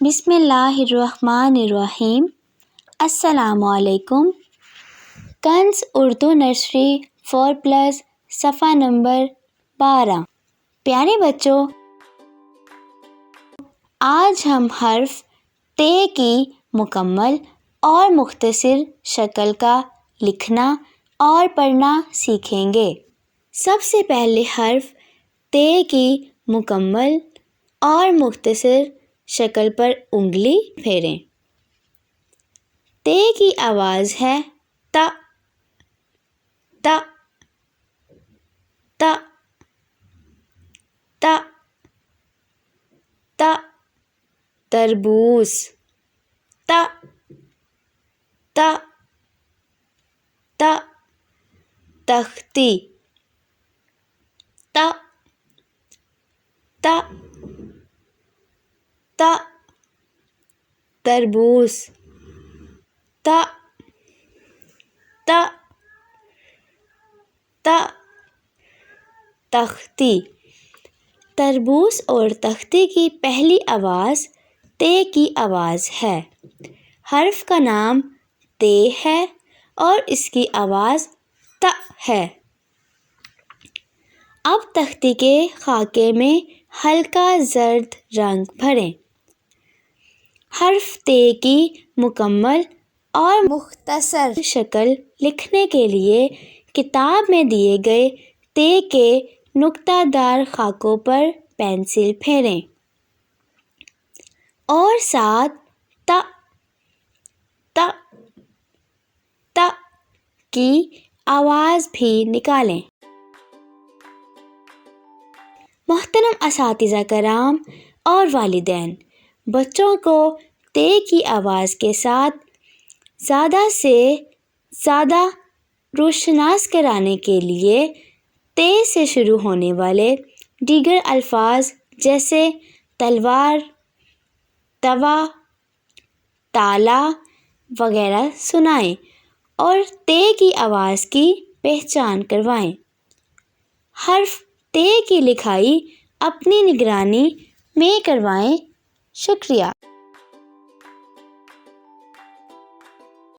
بسم اللہ الرحمن الرحیم۔ السلام علیکم۔ کنز اردو نرسری 4+ صفحہ نمبر 12۔ پیارے بچوں، آج ہم حرف ت کی مکمل اور مختصر شکل کا لکھنا اور پڑھنا سیکھیں گے۔ سب سے پہلے حرف ت کی مکمل اور مختصر شکل پر انگلی پھیریں۔ ت کی آواز ہے ت، ت، ت، ت، ت، تربوز، ت، ت، ت، تختی، ت، ت، ت، تربوز، ت، ت، ت، تختی۔ تربوز اور تختی کی پہلی آواز ت کی آواز ہے۔ حرف کا نام ت ہے اور اس کی آواز ت ہے۔ اب تختی کے خاکے میں ہلکا زرد رنگ بھریں۔ حرف ت کی مکمل اور مختصر شکل لکھنے کے لیے کتاب میں دیے گئے ت کے نقطہ دار خاکوں پر پینسل پھیریں اور ساتھ ت، ت، ت کی آواز بھی نکالیں۔ محترم اساتذہ کرام اور والدین، بچوں کو ت کی آواز کے ساتھ زیادہ سے زیادہ روشناس کرانے کے لیے ت سے شروع ہونے والے دیگر الفاظ جیسے تلوار، توا، تالا وغیرہ سنائیں اور ت کی آواز کی پہچان کروائیں۔ حرف ت کی لکھائی اپنی نگرانی میں کروائیں۔ شکریہ۔